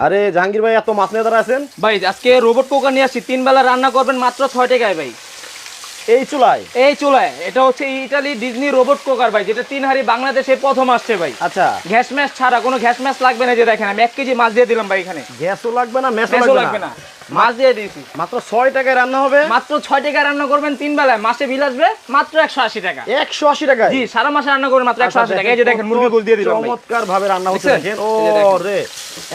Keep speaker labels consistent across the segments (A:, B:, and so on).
A: আরে জাহাঙ্গীর ভাই, এত মাছ নিয়ে দাঁড়া আছেন
B: ভাই? আজকে রোবট কুকার নিয়ে আসছি, 3 বেলা রান্না করবেন মাত্র 6 টাকায় ভাই।
A: এই চুলায়?
B: এই চুলায়। এটা হচ্ছে ইটালি ডিজনি রোবট কুকার ভাই, যেটা 3 হাঁড়ি বাংলাদেশে প্রথম আসছে ভাই।
A: আচ্ছা,
B: গ্যাস ম্যাচ ছাড়া, কোনো গ্যাস ম্যাচ লাগবে না। যে দেখেন আমি 1 কেজি মাছ দিয়ে দিলাম ভাই এখানে।
A: গ্যাসও লাগবে না,
B: মেসও লাগবে না, মাছ দিয়ে দিয়েছি।
A: মাত্র 6 টাকায় রান্না হবে।
B: মাত্র 6 টাকায় রান্না করবেন 3 বেলায়, মাসে বিল আসবে মাত্র 180 টাকা।
A: 180 টাকা?
B: জি, সারা মাসে রান্না করবেন মাত্র 180 টাকা। এই যে দেখেন মুরগি গোল দিয়ে দিলাম ভাই।
A: চমৎকার ভাবে রান্না হচ্ছে দেখেন। ও রে,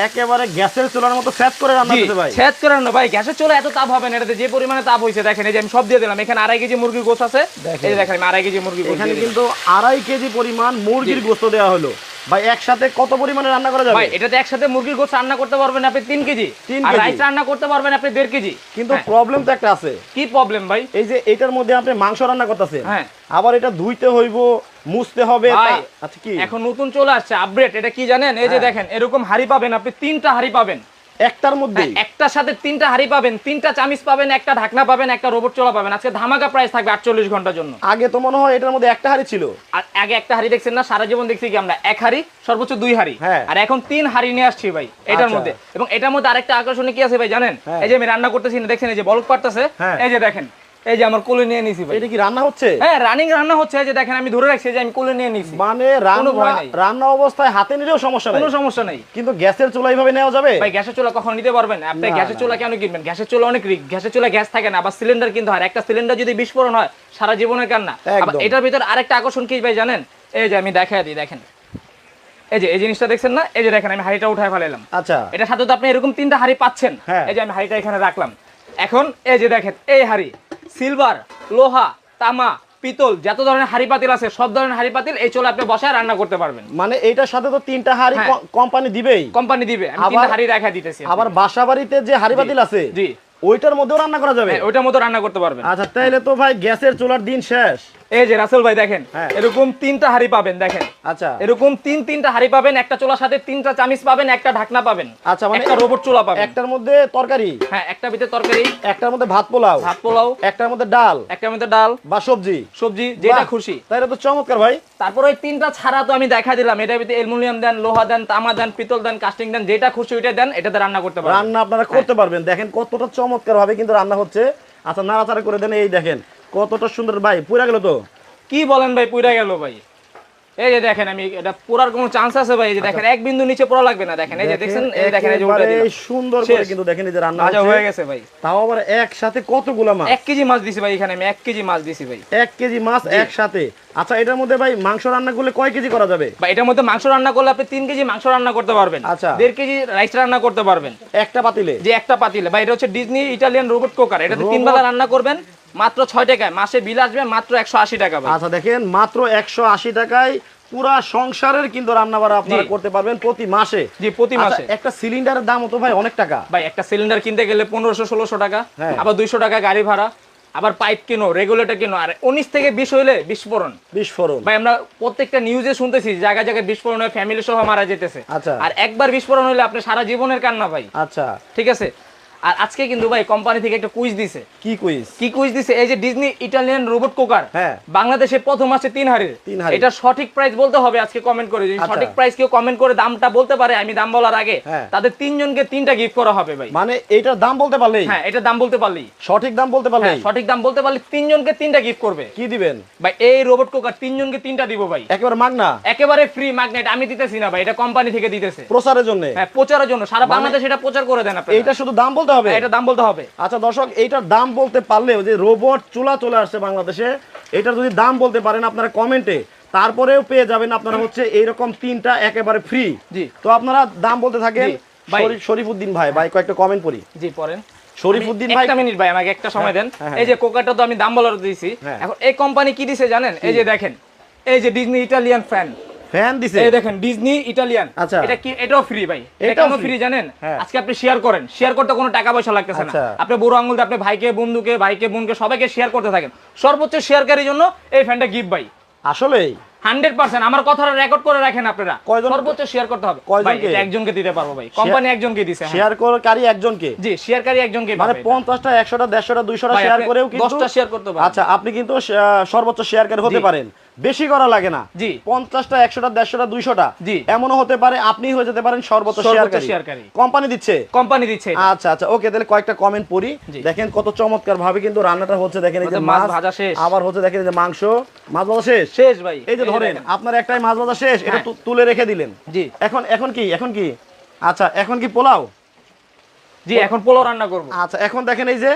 A: একেবারে গ্যাসের চুলার মতো সেট করে রান্না হচ্ছে ভাই।
B: সেট করে রান্না ভাই, গ্যাসের চুলা এত তাপ হবে না। এটাতে যে পরিমাণে তাপ হইছে দেখেন। এই যে আমি সব দিয়ে দিলাম। এখানে 2.5 কেজি মুরগির গোশত আছে। এই যে দেখেন আমি 2.5 কেজি মুরগির গোশত।
A: এখানে কিন্তু 2.5 কেজি পরিমাণ মুরগির গোশত দেওয়া হলো ভাই। একসাথে কত পরিমাণে রান্না করা যাবে
B: ভাই? এটাতে একসাথে মুরগির গোশত রান্না করতে পারবেন আপনি 3 কেজি, আর রাইস রান্না করতে পারবেন আপনি 1.5 কেজি।
A: কিন্তু প্রবলেম তো একটা আছে।
B: কি প্রবলেম ভাই?
A: এই যে এটার মধ্যে আপনি মাংস রান্না করতেছেন,
B: হ্যাঁ,
A: আবার এটা ধুইতে হইব, মুছতে হবে।
B: আচ্ছা, কি এখন নতুন চলে আসছে আপডেট, এটা কি জানেন? এই যে দেখেন এরকম হাড়ি পাবেন আপনি, 3টা হাড়ি পাবেন
A: একটার মধ্যে।
B: একটার সাথে 3টা হাড়ি পাবেন, 3টা চামিচ পাবেন, একটা ঢাকনা পাবেন, একটা রোবট চোলা পাবেন। আজকে ধামাকা প্রাইস থাকবে 48 ঘন্টার জন্য।
A: আগে তো মনে হয় এটার মধ্যে একটা হাড়ি ছিল।
B: আর আগে একটা হাড়ি দেখছেন না? সারা জীবন দেখছি কি আমরা 1 হাড়ি, সর্বোচ্চ 2 হাড়ি। আর এখন 3 হাড়ি নিয়ে আসছি ভাই এটার মধ্যে। এবং এটার মধ্যে আরেকটা আকর্ষণীয় কি আছে ভাই জানেন? এই যে আমি রান্না করতেছি না, দেখছেন এই যে বলক পারতেছে। এই যে দেখেন, এই যে আমার কোলে নিয়ে নিছি ভাই।
A: এটা কি রান্না হচ্ছে?
B: হ্যাঁ, রানিং রান্না হচ্ছে। এই যে দেখেন আমি ধরে রাখছি, যে আমি কোলে নিয়ে নিছি।
A: মানে রান্না অবস্থায় হাতে নিলেও সমস্যা নাই?
B: কোনো সমস্যা নাই।
A: কিন্তু গ্যাসের চুলা এইভাবে নেওয়া যাবে
B: ভাই? গ্যাসের চুলা কখন নিতে পারবেন আপনি? গ্যাসের চুলা কেন কিনবেন? গ্যাসের চুলা অনেক রিস্ক। গ্যাসের চুলা গ্যাস থাকে না, আবার সিলিন্ডার কিনতে হয়। একটা সিলিন্ডার যদি বিস্ফোরণ হয় সারা জীবনের কান্না। আবার এটার ভিতর আরেকটা আকর্ষণ কি ভাই জানেন? এই যে আমি দেখাই দিই, দেখেন এই যে এই জিনিসটা দেখছেন না? এই যে দেখেন আমি হাড়িটা উঠায় ফেলালাম।
A: আচ্ছা,
B: এটার সাথে তো আপনি এরকম 3টা হাড়ি পাচ্ছেন। এই যে আমি হাড়িটা এখানে রাখলাম। এখন এই যে দেখেন, এই হাড়ি সিলভার, লোহা, তামা, পিতল, যত ধরনের হাড়ি পাতিল আছে সব ধরনের হাড়ি পাতিল এই চুলা আপনি বসায় রান্না করতে পারবেন।
A: মানে এইটার সাথে তো 3টা হাড়ি কোম্পানি দিবেই?
B: কোম্পানি দিবে। আমি 3টা হাড়ি রাখা দিতেছি।
A: আবার বাসা বাড়িতে যে হাড়ি পাতিল আছে,
B: জি,
A: ওইটার মধ্যেও রান্না করা যাবে?
B: ওইটার মধ্যে রান্না করতে পারবেন।
A: আচ্ছা, তাইলে তো ভাই গ্যাসের চুলার দিন শেষ।
B: এই যে রাসেল ভাই দেখেন, এরকম 3টা হাড়ি পাবেন। দেখেন,
A: আচ্ছা,
B: এরকম 3টা হাড়ি পাবেন, একটা চুলার সাথে 3টা চামিচ পাবেন, একটা ঢাকনা পাবেন।
A: আচ্ছা, মানে
B: একটা রোবট চুলা পাবেন।
A: একটার মধ্যে তরকারি,
B: হ্যাঁ, একটা ভিতরে তরকারি,
A: একটার মধ্যে ভাত পোলাও, একটার মধ্যে ডাল,
B: একটার মধ্যে ডাল
A: বা সবজি
B: যেটা খুশি।
A: তাইলে তো চমৎকার ভাই।
B: তারপর ওই 3টা ছাড়া তো আমি দেখা দিলাম। এটার ভিতরে অ্যালুমিনিয়াম দেন, লোহা দেন, তামা দেন, পিতল দেন, কাস্টিং দেন, যেটা খুশি ওইটা দেন, এটাতে রান্না করতে পারবেন।
A: রান্না আপনারা করতে পারবেন। দেখেন কতটা চমৎকার ভাবে কিন্তু রান্না হচ্ছে। আচ্ছা, নাড়াচাড়া করে দেন। এই দেখেন কতটা সুন্দর। ভাই পুরা গেল তো?
B: কি বলেন ভাই? পুরা গেল ভাই। এই যে দেখেন আমি এটা পুরার কোনো চান্স আছে ভাই? এই যে দেখেন এক বিন্দু নিচে পোড়া লাগবে না। দেখেন এই যে দেখছেন, এই দেখেন এই যে উল্টা দিলাম,
A: সুন্দর করে কিন্তু দেখেন এই যে রান্না
B: হয়ে গেছে ভাই।
A: তাও আবার একসাথে কতগুলো মাছ?
B: 1 কেজি মাছ দিছি ভাই এখানে আমি। 1 কেজি মাছ দিছি ভাই।
A: 1 কেজি মাছ একসাথে। আচ্ছা, এটার মধ্যে ভাই মাংস রান্না করলে কয় কেজি করা যাবে?
B: ভাই এটার মধ্যে মাংস রান্না করলে আপনি 3 কেজি মাংস রান্না করতে পারবেন।
A: আচ্ছা,
B: 1.5 কেজি রাইস রান্না করতে পারবেন
A: একটা পাতিলে।
B: যে একটা পাতিলে ভাই। এটা হচ্ছে ডিজনি ইটালিয়ান রোবট কুকার। এটাতে 3 বেলা রান্না করবেন মাত্র 6 টাকায়। মাসে বিল আসবে মাত্র 180 টাকা ভাই।
A: আচ্ছা, দেখেন মাত্র 180 টাকায় পুরা সংসারের কিন্তু রান্না বাড়া আপনারা করতে পারবেন প্রতি মাসে।
B: জি, প্রতি মাসে।
A: একটা সিলিন্ডারের দাম তো ভাই অনেক টাকা।
B: ভাই একটা সিলিন্ডার কিনতে গেলে 1500-1600 টাকা, আবার 200 টাকা গাড়ি ভাড়া, আবার পাইপ কিনো, রেগুলেটর কিনো, আর 19 থেকে 20 হইলে বিস্ফোরণ। ভাই আমরা প্রত্যেকটা নিউজে শুনতেছি জায়গায় জায়গায় বিস্ফোরণ হয়ে ফ্যামিলি সহ মারা যেতেছে।
A: আচ্ছা,
B: আর একবার বিস্ফোরণ হইলে আপনি সারা জীবনের কান্না ভাই।
A: আচ্ছা,
B: ঠিক আছে। আর আজকে কিন্তু ভাই কোম্পানি থেকে একটা কুইজ দিছে।
A: কি কুইজ
B: দিছে? এই যে ডিজনি ইটালিয়ান রোবট কুকার বাংলাদেশে প্রথম আসছে 3 হাড়ির। এটা সঠিক প্রাইস বলতে হবে আজকে কমেন্ট করে। যদি সঠিক প্রাইস কেউ কমেন্ট করে দামটা বলতে পারে, আমি দাম বলার আগে তাদের 3 জনকে 3টা গিফট করা হবে ভাই।
A: মানে এটার দাম বলতে পারলেই?
B: হ্যাঁ, এটার দাম বলতে পারলেই,
A: সঠিক দাম বলতে পারলেই,
B: সঠিক দাম বলতে পারলে 3 জনকে 3টা গিফট করবে।
A: কি দিবেন
B: ভাই? এই রোবট কুকার 3 জনকে 3টা দিব ভাই।
A: একেবারে মাগনা?
B: একেবারে ফ্রি ম্যাগনেট। আমি দিতেছি না ভাই, এটা কোম্পানি থেকে দিতেছে
A: প্রচারের জন্য।
B: হ্যাঁ, প্রচারের জন্য। সারা বাংলাদেশে এটা প্রচার করে দেন আপনি।
A: এটা শুধু দাম বলতে হবে?
B: এটা দাম বলতে হবে।
A: আচ্ছা দর্শক, এইটার দাম বলতে পারলে, যে রোবট চুলা চলে আসছে বাংলাদেশে, এটার যদি দাম বলতে পারেন আপনারা কমেন্টে, তারপরেও পেয়ে যাবেন আপনারা হচ্ছে এইরকম 3টা একেবারে ফ্রি।
B: জি,
A: তো আপনারা দাম বলতে থাকেন। শরীফুদ্দিন ভাই কয়েকটা কমেন্ট পড়ি।
B: জি, পড়েন।
A: শরীফুদ্দিন ভাই,
B: একটা মিনিট ভাই, আমাকে একটা সময় দেন। এই যে কুকারটা তো আমি দাম বলার দিয়েছি। এখন এই কোম্পানি কি দিছে জানেন? এই যে দেখেন, এই যে ডিজনি ইটালিয়ান ফ্যান দিছে। এই দেখেন ডিজনি ইটালিয়ান।
A: আচ্ছা,
B: এটা কি? এটাও ফ্রি ভাই। এটা কেন ফ্রি জানেন? আজকে আপনি শেয়ার করেন, শেয়ার করতে কোনো টাকা পয়সা লাগতেছে না। আপনি বুড়ো আঙ্গুল দিয়ে আপনি ভাইকে, বন্ধুকে, ভাইকে, বোনকে সবাইকে শেয়ার করতে থাকেন। সর্বোচ্চ শেয়ারকারীর জন্য এই ফ্যানটা গিফট ভাই।
A: আসলেই
B: 100% আমার কথাটা রেকর্ড করে রাখেন আপনারা। সর্বোচ্চ শেয়ার করতে হবে ভাই। এটা একজনকে দিতে পারবো ভাই, কোম্পানি একজনকে দিছে।
A: শেয়ারকারী একজনকে?
B: জি, শেয়ারকারী একজনকে।
A: মানে 50টা, 100টা, 150টা, 200টা শেয়ার করেও কিন্তু
B: 10টা শেয়ার করতে পারেন।
A: আচ্ছা, আপনি কিন্তু সর্বোচ্চ শেয়ারকারী হতে পারেন। বেশি করা লাগে না।
B: জি।
A: 50টা 100টা 150টা 200টা
B: জি।
A: এমনও হতে পারে আপনি হয়ে যেতে পারেন সর্বোচ্চ শেয়ারকারী। কোম্পানি দিচ্ছে।
B: কোম্পানি দিচ্ছে এটা।
A: আচ্ছা আচ্ছা ওকে, তাহলে কয়েকটা কমেন্ট পড়ি। দেখেন কত চমৎকার ভাবে কিন্তু রান্নাটা হচ্ছে। দেখেন এই যে
B: মাছ ভাজা শেষ,
A: আবার হচ্ছে দেখেন এই যে মাংস, মাছ ভাজা শেষ
B: ভাই।
A: এই যে ধরেন আপনার একটাই মাছ ভাজা শেষ, এটা তুলে রেখে দিলেন।
B: জি।
A: এখন কি আচ্ছা এখন কি পোলাও?
B: জি, এখন পোলাও রান্না করব।
A: আচ্ছা এখন দেখেন এই যে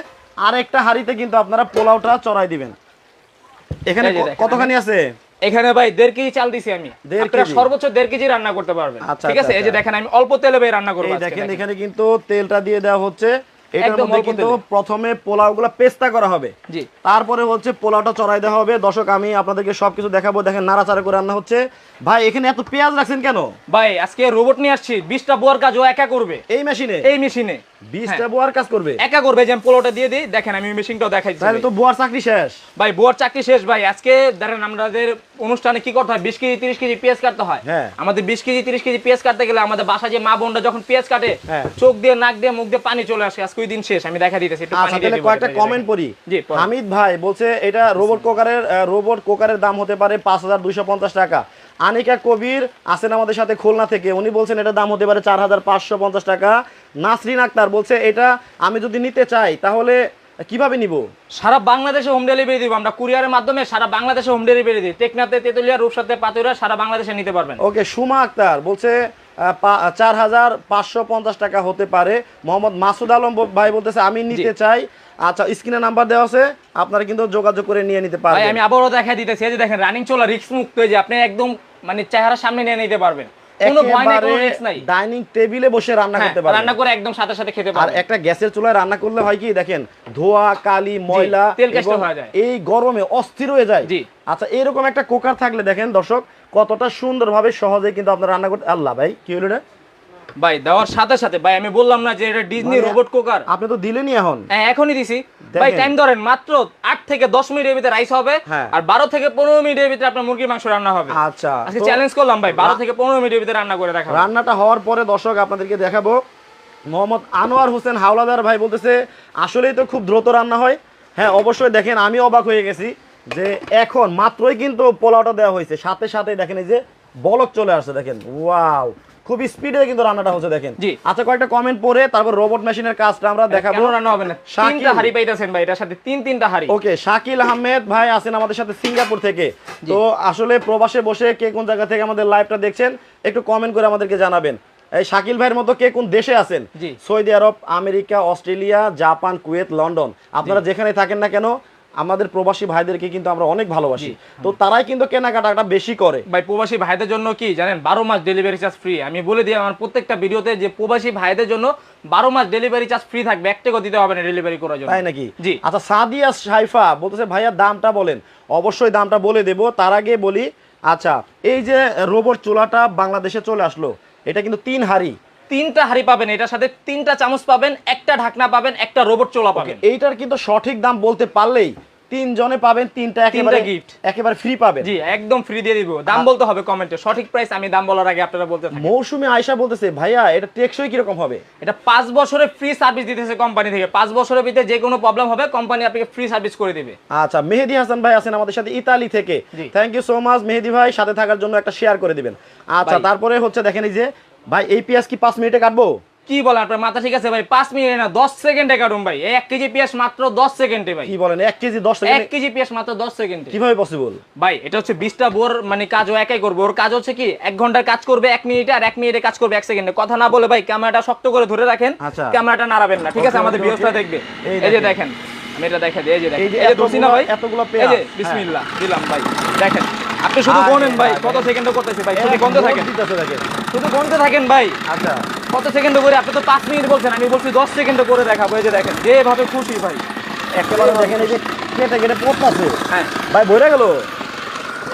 A: আরেকটা হাঁড়িতে কিন্তু আপনারা পোলাওটা চড়াই দিবেন। এখানে কতখানি আছে?
B: এখানে ভাই 1.5 কেজি চাল দিছি আমি। আপনারা সর্বোচ্চ 1.5 কেজি রান্না করতে পারবেন। ঠিক আছে, এই যে দেখেন আমি অল্প তেলে ভাই রান্না করব আজকে।
A: দেখেন এখানে কিন্তু তেলটা দিয়ে দেওয়া হচ্ছে। এটার মধ্যে কিন্তু প্রথমে পোলাওগুলো পেস্তা করা হবে।
B: জি।
A: তারপরে হচ্ছে পোলাওটা চড়াই দেওয়া হবে। দর্শক আমি আপনাদেরকে সবকিছু দেখাবো। দেখেন নাড়াচাড়া করে রান্না হচ্ছে। ভাই এখানে এত পেঁয়াজ রাখছেন কেন?
B: ভাই আজকে রোবট নিয়ে আসছি, 20টা বুয়ার কাজ ও একা করবে।
A: এই মেশিনে 20টা বুয়ার কাজ করবে,
B: একা করবে। যে আমি পোলাওটা দিয়ে দিই, দেখেন আমি মেশিনটাও দেখাইছি।
A: তাহলে তো বুয়ার চাকরি শেষ
B: ভাই, বুয়ার চাকরি শেষ ভাই। আজকে ধরেন আমাদের অনুষ্ঠানে কি করতে হয়, 20 কেজি 30 কেজি পেঁয়াজ কাটতে হয়। আমাদের 20 কেজি 30 কেজি পেঁয়াজ কাটতে গেলে আমাদের বাসায় যে মা বোনরা যখন পেঁয়াজ কাটে, চোখ দিয়ে নাক দিয়ে মুখ দিয়ে পানি চলে আসে। আজকে ওই দিন শেষ, আমি দেখা দিতেছি একটু পানি দিয়ে দিব।
A: কয়েকটা কমেন্ট পড়ি। হামিদ ভাই বলছে এটা রোবট কুকারের দাম হতে পারে 5250 টাকা। আনিকা কবির আছেন আমাদের সাথে খুলনা থেকে, উনি বলছেন এটার দাম হতে পারে 4550 টাকা। নাসরিন আক্তার বলছে এটা আমি যদি নিতে চাই তাহলে কিভাবে নিব?
B: সারা বাংলাদেশে হোম ডেলিভারি দিব আমরা, কুরিয়ারের মাধ্যমে সারা বাংলাদেশে হোম ডেলিভারি দিই। টেকনাফে, তেতুলিয়া, রূপসাতে, পাতুরিয়া সারা বাংলাদেশে নিতে পারবেন।
A: ওকে, সুমা আক্তার বলছে 4550 টাকা হতে পারে। মোহাম্মদ মাসুদ আলম ভাই বলতেছে আমি নিতে চাই। আচ্ছা স্ক্রিনে নাম্বার দেওয়া আছে, আপনারা কিন্তু যোগাযোগ করে নিয়ে নিতে পারবেন।
B: ভাই আমি আবারও দেখাই দিতেছি, এই যে দেখেন রানিং চলা রিস্ক মুক্ত, এই যে আপনি একদম মানে চেহারা সামনে নিয়ে নিতে পারবেন। কোনো ভয় নাই, কোনো রিস্ক নাই।
A: ডাইনিং টেবিলে বসে রান্না করতে পারবেন,
B: রান্না করে একদম সাথে সাথে খেতে পারবেন।
A: আর একটা গ্যাসের চুলায় রান্না করলে হয় কি দেখেন ধোয়া কালি ময়লা
B: তেল কেষ্ট হয়ে যায়,
A: এই গরমে অস্থির হয়ে যায়। আচ্ছা এরকম একটা কুকার থাকলে দেখেন দর্শক কতটা সুন্দরভাবে সহজে কিন্তু আপনারা রান্না করতে। আল্লাহ ভাই কি হলো এটা?
B: ভাই দেওয়ার সাথে সাথে ভাই আমি বললাম না যে এটা ডিজনি রোবট কুকার,
A: আপনি তো দিলেনই এখন।
B: হ্যাঁ এখনই দিছি ভাই। টাইম ধরেন মাত্র 8 থেকে 10 মিনিটের ভিতরে রাইস হবে, আর 12 থেকে 15 মিনিটের ভিতরে আপনার মুরগির মাংস রান্না হবে।
A: আচ্ছা
B: আজকে চ্যালেঞ্জ করলাম ভাই, 12 থেকে 15 মিনিটের ভিতরে রান্না করে দেখাবো।
A: রান্নাটা হওয়ার পরে দর্শক আপনাদেরকে দেখাবো। মোহাম্মদ আনোয়ার হোসেন হাওলাদার ভাই বলতেছে আসলেই তো খুব দ্রুত রান্না হয়। হ্যাঁ অবশ্যই, দেখেন আমি অবাক হয়ে গেছি যে এখন মাত্রই কিন্তু পোলাওটা দেওয়া হয়েছে, সাথে সাথে দেখেন এই যে বলক চলে আসছে। দেখেন ওয়াও, খুব স্পিডে কিন্তু রান্নাটা হচ্ছে দেখেন। আচ্ছা কয়েকটা কমেন্ট পড়ে তারপর রোবট মেশিনের কাজটা আমরা দেখাবো।
B: রান্না হবে না, 3টা হাড়ি পাইতেছেন ভাই, এটার সাথে 3টা হাড়ি।
A: ওকে, শাকিল আহমেদ ভাই আছেন আমাদের সাথে সিঙ্গাপুর থেকে। তো আসলে প্রবাসে বসে কে কোন জায়গা থেকে আমাদের লাইভটা দেখছেন একটু কমেন্ট করে আমাদেরকে জানাবেন। এই শাকিল ভাইয়ের মতো কে কোন দেশে আছেন? Saudi Arab, America, Australia, Japan, Kuwait, London, আপনারা যেখানে থাকেন না কেন আমাদের প্রবাসী ভাইদেরকে কিন্তু আমরা অনেক ভালোবাসি। তো তারাই কিন্তু কেনাকাটাটা বেশি করে।
B: ভাই প্রবাসী ভাইদের জন্য কি জানেন, 12 মাস ডেলিভারি চার্জ ফ্রি। আমি বলে দিই আমার প্রত্যেকটা ভিডিওতে যে প্রবাসী ভাইদের জন্য 12 মাস ডেলিভারি চার্জ ফ্রি থাকবে, 1 টাকা দিতে হবে না ডেলিভারি করার জন্য।
A: তাই নাকি? জি। আচ্ছা সাদিয়া সাইফা বলতেছে ভাইয়া দামটা বলেন। অবশ্যই দামটা বলে দেব, তার আগে বলি আচ্ছা এই যে রোবট চুলাটা বাংলাদেশে চলে আসলো, এটা কিন্তু 3 হাড়ি,
B: 3টা হাড়ি পাবেন, এটার সাথে 3টা চামচ পাবেন, একটা ঢাকনা পাবেন, একটা রোবট চুলা পাবেন।
A: এইটার কিন্তু সঠিক দাম বলতে পারলেই 3 জনে পাবেন 3টা একেবারে ফ্রি পাবেন।
B: জি একদম ফ্রি দিয়ে দিব। দাম বলতে হবে কমেন্টে, সঠিক প্রাইস আমি দাম বলার আগে আপনারা বলতে থাকেন।
A: মৌসুমী আয়েশা বলতেছে ভাইয়া এটা টেকসই কি রকম হবে?
B: এটা 5 বছরের ফ্রি সার্ভিস দিতেছে কোম্পানি থেকে। 5 বছরের ভিতরে যে কোনো প্রবলেম হবে কোম্পানি আপনাকে ফ্রি সার্ভিস করে দিবে।
A: আচ্ছা মেহেদী হাসান ভাই আছেন আমাদের সাথে ইতালি থেকে। থ্যাংক ইউ সো মাচ মেহেদী ভাই, সাথে থাকার জন্য একটা শেয়ার করে দিবেন। আচ্ছা তারপরে হচ্ছে দেখেন এই যে ভাই এই পেঁয়াজ কি 5 মিনিটে কাটবো?
B: কি বলেন আপনার মাথা ঠিক আছে ভাই? 5 মিনিটে না 10 সেকেন্ডে কাটুন ভাই। এই 1 কেজি পেঁয়াজ মাত্র 10 সেকেন্ডে ভাই।
A: কি বলেন 1 কেজি 10 সেকেন্ডে?
B: 1 কেজি পেঁয়াজ মাত্র 10 সেকেন্ডে
A: কিভাবে পসিবল?
B: ভাই এটা হচ্ছে 20টা বোর মানে কাজ ও একাই করবে। ওর কাজ হচ্ছে কি 1 ঘন্টার কাজ করবে 1 মিনিটে, আর 1 মিনিটে কাজ করবে 1 সেকেন্ডে। কথা না বলে ভাই ক্যামেরাটা শক্ত করে ধরে রাখেন, ক্যামেরাটা নাড়াবেন না, ঠিক আছে? আমাদের ভিউয়ার্সরা দেখবে। এই যে দেখেন আমি এটা দেখাই দিই, এই যে দেখেন এই যে দোসি না ভাই,
A: এতগুলো পেঁয়াজ,
B: এই যে বিসমিল্লাহ দিলাম ভাই। দেখেন আপনি শুধু গণেন ভাই কত সেকেন্ড করতেছে ভাই, শুধু গণতে থাকেন, শুধু গণতে থাকেন ভাই। আচ্ছা কত সেকেন্ড করে? আপনি তো 5 মিনিট বলছেন, আমি বলছি 10 সেকেন্ড করে দেখাবো। এই যে দেখেন যেভাবে খুশি ভাই,
A: একেবারে দেখেন এই যে কেটে কেটে পড়তাছে। হ্যাঁ ভাই বইরা গেল।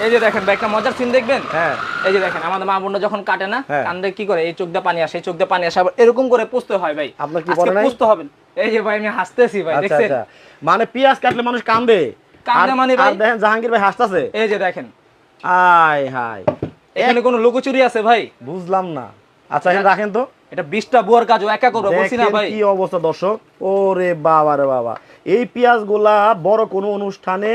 B: এই যে দেখেন ভাই একটা মজার সিন দেখবেন। হ্যাঁ এই যে দেখেন আমাদের মা বোনরা যখন কাটে না কান্দে কি করে, এই চোখ দিয়ে পানি আসে, এই চোখ দিয়ে পানি আসে, আবার এরকম করে পুষতে হয় ভাই। আপনার কি বলে নাই পুষতে হবে? এই যে ভাই আমি হাসতেছি ভাই, দেখছেন?
A: মানে পেঁয়াজ কাটলে মানুষ কান্দে,
B: কান্দে মানে ভাই।
A: আর দেখেন জাহাঙ্গীর ভাই হাসতাছে,
B: এই যে দেখেন।
A: আয় হায়,
B: এখানে কোনো লুকোচুরি আছে ভাই?
A: বুঝলাম না। আচ্ছা এখানে রাখেন তো,
B: এটা 20টা বুয়ার কাজ ও একা করবে, বলছি না ভাই?
A: কি অবস্থা দর্শক, ওরে বাবা রে বাবা। এই পেঁয়াজগুলা বড় কোনো অনুষ্ঠানে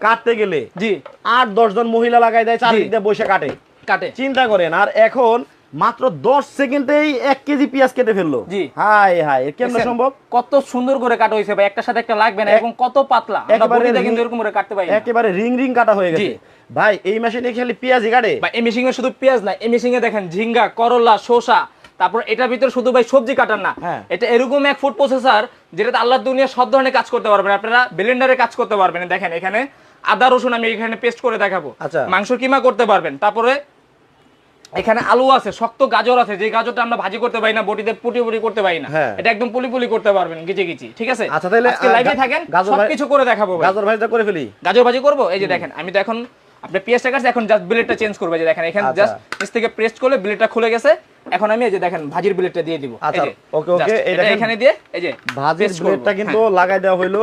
A: কাটতে গেলে
B: জি
A: 8-10 জন মহিলা লাগাই দেয়, চারিদিক দিয়ে বসে কাটে।
B: কাটে।
A: চিন্তা করেন, আর এখন মাত্র 10 সেকেন্ডেই 1 কেজি পেঁয়াজ কেটে ফেললো।
B: জি।
A: হাই হাই, কেমন
B: দেখছেন?
A: সম্ভব?
B: কত সুন্দর করে কাটা হয়েছে ভাই, একটার সাথে একটা লাগবে না, এবং কত পাতলা। আমরা
A: একেবারে
B: বটিতে কিন্তু এরকম করে কাটতে পারি না।
A: একেবারে রিং রিং কাটা হয়ে গেছে।
B: জি।
A: ভাই এই মেশিনে খালি পেঁয়াজই কাটে?
B: ভাই এই মেশিনে শুধু পেঁয়াজ না, এই মেশিনে দেখেন ঝিঙ্গা, করলা, শসা, তারপর এটার ভিতরে শুধু ভাই সবজি কাটার না,
A: হ্যাঁ।
B: এটা এরকম এক ফুড প্রসেসর যেটাতে আল্লাহর দুনিয়া সব ধরনের কাজ করতে পারবেন। আপনারা ব্লেন্ডারে কাজ করতে পারবেন। দেখেন এখানে আদা রসুন আমি এখানে পেস্ট করে দেখাবো।
A: আচ্ছা।
B: মাংস কিমা করতে পারবেন। তারপরে এখানে আলু আছে, শক্ত গাজর আছে, যে গাজরটা আমরা ভাজি করতে পারি না, বটিতে পুটি পুটি করতে পারি না,
A: হ্যাঁ।
B: এটা একদম পুলি পুলি করতে পারবেন, গিচি গিচি। ঠিক আছে?
A: আচ্ছা, তাহলে
B: আজকে লাইভে থাকেন,
A: গাজর ভাই-
B: সবকিছু করে দেখাবো ভাই।
A: গাজর ভাজিটা করে ফেলি।
B: গাজর ভাজি করবো। এই যে দেখেন আমি তো এখন আপনি পেঁয়াজটা কাটছি, এখন জাস্ট ব্লেডটা চেঞ্জ করবো। এই যে দেখেন এখানে
A: আচ্ছা।
B: জাস্ট নিচ থেকে প্রেস করলে ব্লেডটা খুলে গেছে। এখন আমি এই যে দেখেন ভাজির ব্লেডটা দিয়ে দিব। এই
A: আচ্ছা,
B: যে
A: ওকে ওকে,
B: just
A: এই
B: এটা
A: দেখেন
B: এখানে দিয়ে এই যে
A: ভাজির
B: paste করবো।
A: ব্লেডটা কিন্তু
B: হ্যাঁ,
A: লাগাই দেওয়া হইলো।